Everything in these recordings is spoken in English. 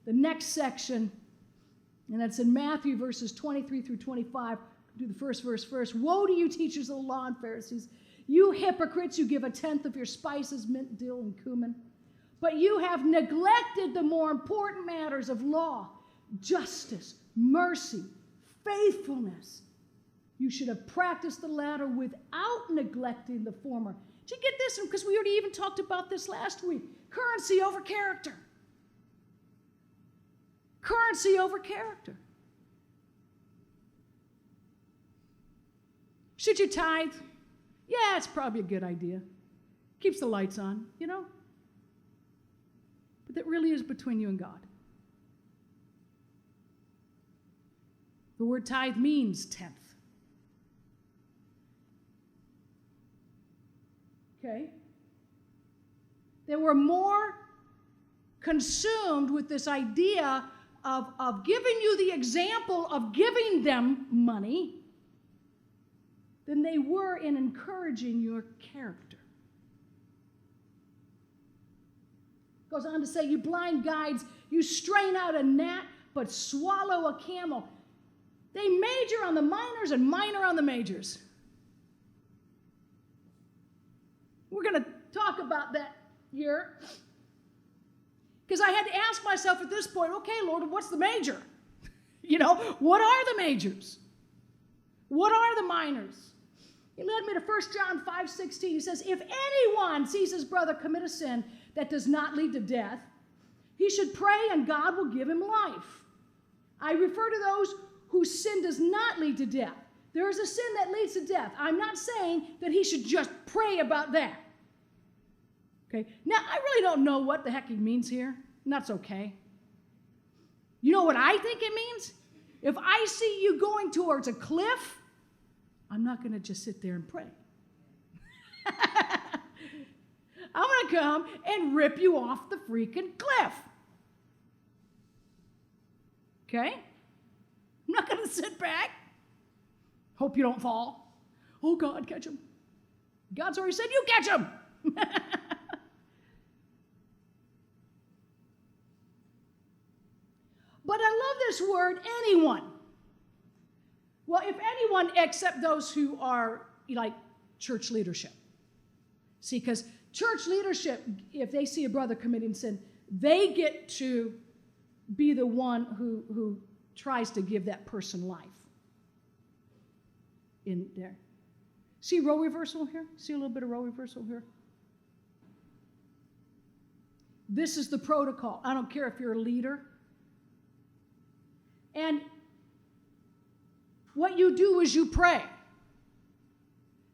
the next section, and that's in Matthew verses 23 through 25. Do the first verse first. Woe to you, teachers of the law and Pharisees, you hypocrites, you give a tenth of your spices, mint, dill, and cumin, but you have neglected the more important matters of law, justice, mercy, faithfulness. You should have practiced the latter without neglecting the former. Did you get this? Because we already even talked about this last week. Currency over character. Currency over character. Should you tithe? Yeah, it's probably a good idea. Keeps the lights on, you know? But that really is between you and God. The word tithe means tenth. Okay? They were more consumed with this idea of giving you the example of giving them money than they were in encouraging your character. Goes on to say, you blind guides, you strain out a gnat, but swallow a camel. They major on the minors and minor on the majors. We're going to talk about that here. Because I had to ask myself at this point, okay, Lord, what's the major? You know, what are the majors? What are the minors? He led me to 1 John 5:16. He says, if anyone sees his brother commit a sin that does not lead to death, he should pray and God will give him life. I refer to those whose sin does not lead to death. There is a sin that leads to death. I'm not saying that he should just pray about that. Okay? Now, I really don't know what the heck he means here, and that's okay. You know what I think it means? If I see you going towards a cliff, I'm not going to just sit there and pray. I'm going to come and rip you off the freaking cliff. Okay? I'm not going to sit back. Hope you don't fall. Oh, God, catch him. God's already said, you catch him. But I love this word, anyone. Well, if anyone except those who are like church leadership. See, because church leadership, if they see a brother committing sin, they get to be the one who tries to give that person life. In there. See role reversal here? See a little bit of role reversal here? This is the protocol. I don't care if you're a leader. And what you do is you pray.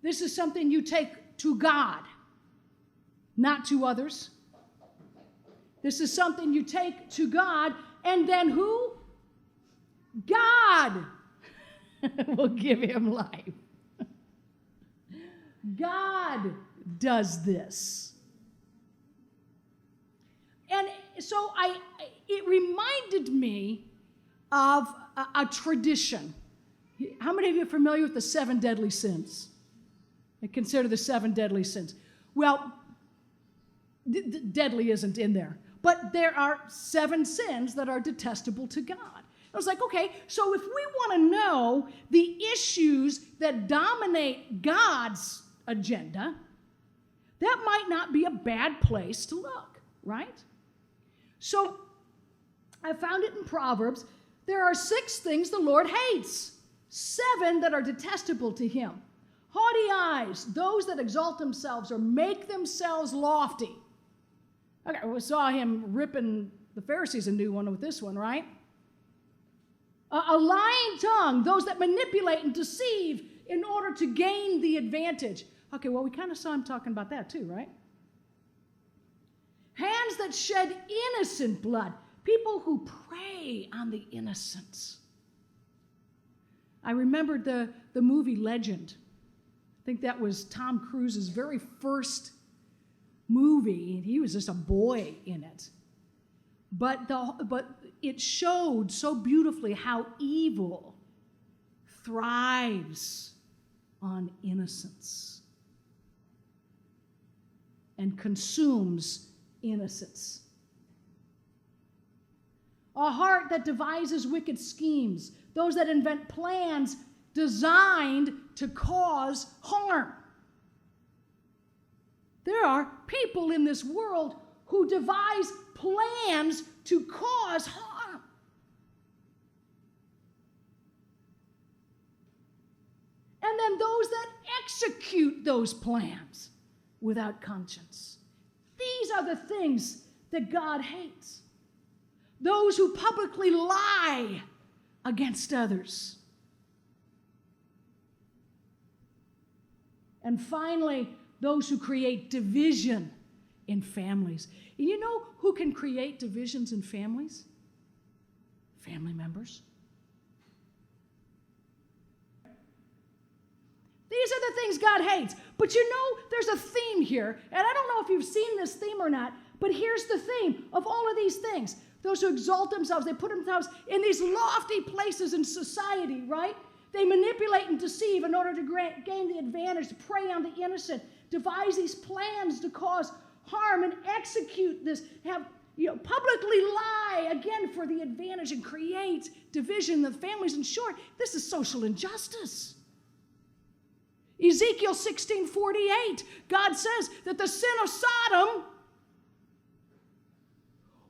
This is something you take to God, not to others. This is something you take to God, and then who? God will give him life. God does this. And so it reminded me of a tradition. How many of you are familiar with the 7 deadly sins? I consider the 7 deadly sins. Well, deadly isn't in there, but there are 7 sins that are detestable to God. I was like, okay, so if we want to know the issues that dominate God's agenda, that might not be a bad place to look, right? So I found it in Proverbs. There are 6 things the Lord hates, 7 that are detestable to him. Haughty eyes, those that exalt themselves or make themselves lofty. Okay, we saw him ripping the Pharisees a new one with this one, right? A lying tongue, those that manipulate and deceive in order to gain the advantage. Okay, well, we kind of saw him talking about that too, right? Hands that shed innocent blood, people who prey on the innocents. I remembered the movie Legend. I think that was Tom Cruise's very first movie, and he was just a boy in it. But it showed so beautifully how evil thrives on innocence and consumes innocence. A heart that devises wicked schemes, those that invent plans designed to cause harm. There are people in this world who devise plans to cause harm. And then those that execute those plans without conscience. These are the things that God hates. Those who publicly lie against others. And finally, those who create division in families. And you know who can create divisions in families? Family members. These are the things God hates. But you know, there's a theme here. And I don't know if you've seen this theme or not, but here's the theme of all of these things. Those who exalt themselves, they put themselves in these lofty places in society, right? They manipulate and deceive in order to gain the advantage, to prey on the innocent, devise these plans to cause harm and execute this, publicly lie again for the advantage and create division in the families. In short, this is social injustice. Ezekiel 16:48, God says that the sin of Sodom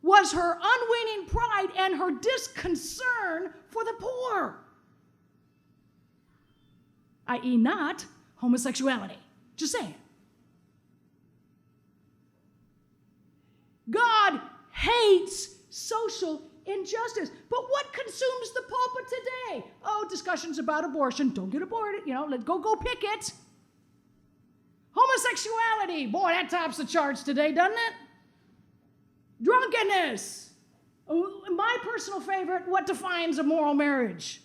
was her unweaning pride and her disconcern for the poor, i.e. not homosexuality. Just saying. God hates social injustice. But what consumes the pulpit today? Oh, discussions about abortion. Don't get aborted. Let's go picket. Homosexuality. Boy, that tops the charts today, doesn't it? Drunkenness. My personal favorite, what defines a moral marriage?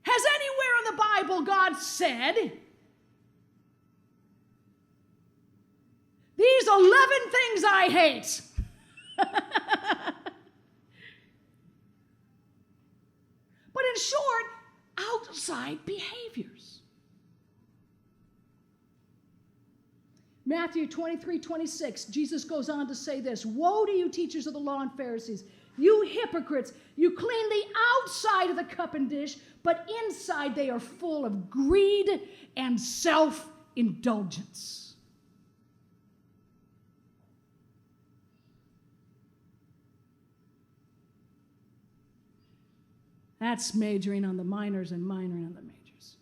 Has anywhere in the Bible God said, these 11 things I hate? But in short, outside behaviors. Matthew 23:26, Jesus goes on to say this, "Woe to you, teachers of the law and Pharisees, you hypocrites! You clean the outside of the cup and dish, but inside they are full of greed and self-indulgence." That's majoring on the minors and minoring on the majors.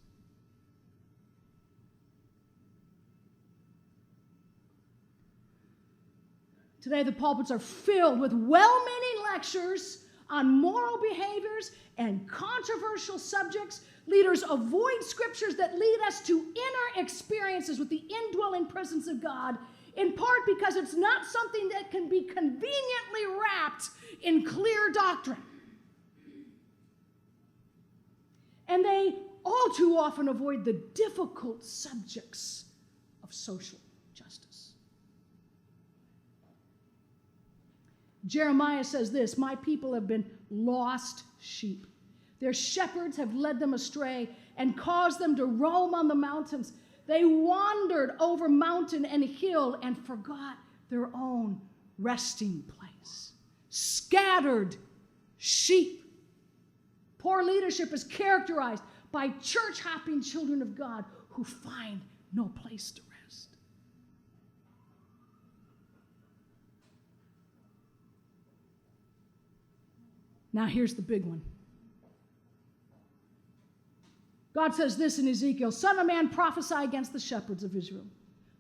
Today, the pulpits are filled with well-meaning lectures on moral behaviors and controversial subjects. Leaders avoid scriptures that lead us to inner experiences with the indwelling presence of God, in part because it's not something that can be conveniently wrapped in clear doctrine. And they all too often avoid the difficult subjects of social justice. Jeremiah says this, "My people have been lost sheep. Their shepherds have led them astray and caused them to roam on the mountains. They wandered over mountain and hill and forgot their own resting place." Scattered sheep. Poor leadership is characterized by church-hopping children of God who find no place to rest. Now here's the big one. God says this in Ezekiel, "Son of man, prophesy against the shepherds of Israel.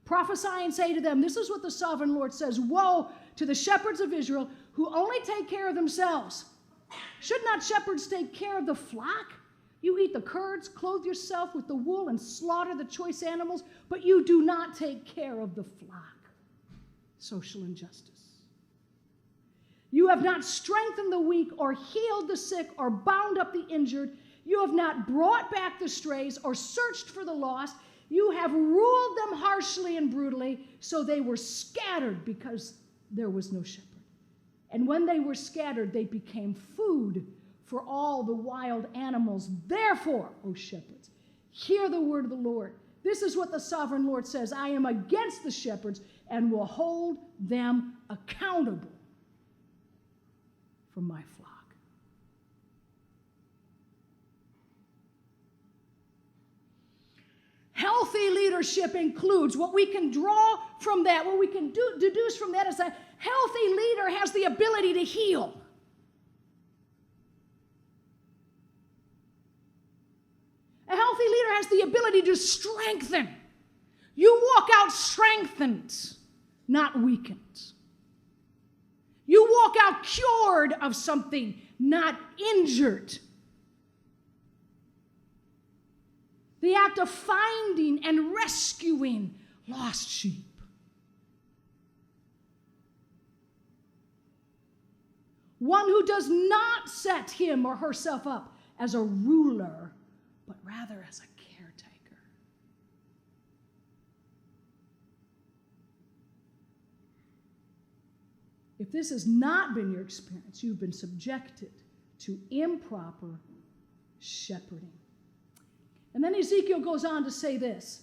Prophesy and say to them, this is what the sovereign Lord says, woe to the shepherds of Israel who only take care of themselves. Should not shepherds take care of the flock? You eat the curds, clothe yourself with the wool, and slaughter the choice animals, but you do not take care of the flock." Social injustice. "You have not strengthened the weak or healed the sick or bound up the injured. You have not brought back the strays or searched for the lost. You have ruled them harshly and brutally, so they were scattered because there was no shepherd. And when they were scattered, they became food for all the wild animals. Therefore, O shepherds, hear the word of the Lord. This is what the sovereign Lord says. I am against the shepherds and will hold them accountable for my flock. Healthy leadership includes what we can draw from that, what we can deduce from that is that healthy leader has the ability to heal. A healthy leader has the ability to strengthen. You walk out strengthened, not weakened. You walk out cured of something, not injured. The act of finding and rescuing lost sheep. One who does not set him or herself up as a ruler, but rather as a caretaker. If this has not been your experience, you've been subjected to improper shepherding. And then Ezekiel goes on to say this,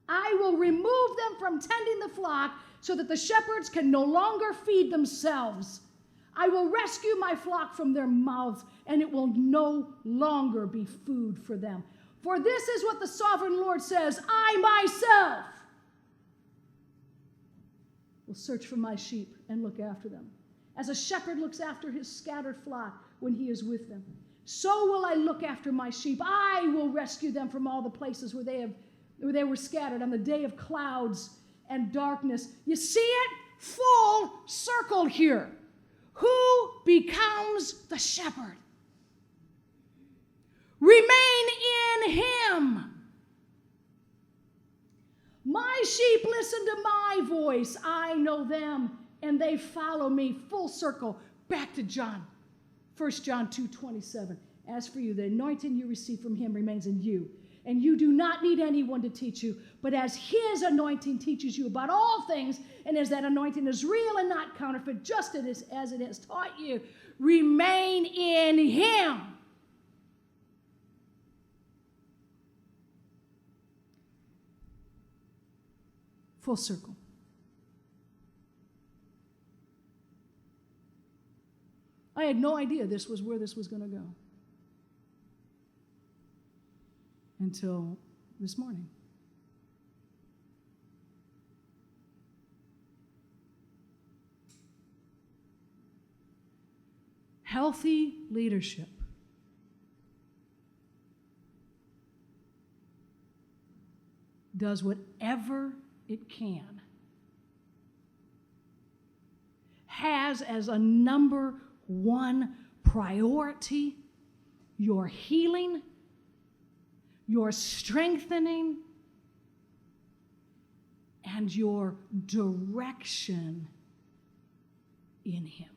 I will remove them from tending the flock so that the shepherds can no longer feed themselves. I will rescue my flock from their mouths, and it will no longer be food for them. For this is what the sovereign Lord says, I myself will search for my sheep and look after them, as a shepherd looks after his scattered flock when he is with them. So will I look after my sheep. I will rescue them from all the places where they were scattered on the day of clouds and darkness. You see it? Full circle here. Who becomes the shepherd? Remain in him. My sheep listen to my voice. I know them, and they follow me. Full circle. Back to John. 1 John 2:27. As for you, the anointing you receive from him remains in you, and you do not need anyone to teach you, but as his anointing teaches you about all things, and as that anointing is real and not counterfeit, just as it has taught you, remain in him. Full circle. I had no idea this was where this was going to go until this morning. Healthy leadership does whatever it can, has as a number one priority your healing, your strengthening, and your direction in him.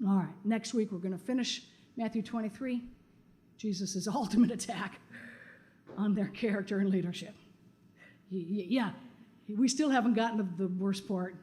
All right, next week we're going to finish Matthew 23, Jesus' ultimate attack on their character and leadership. Yeah, we still haven't gotten to the worst part.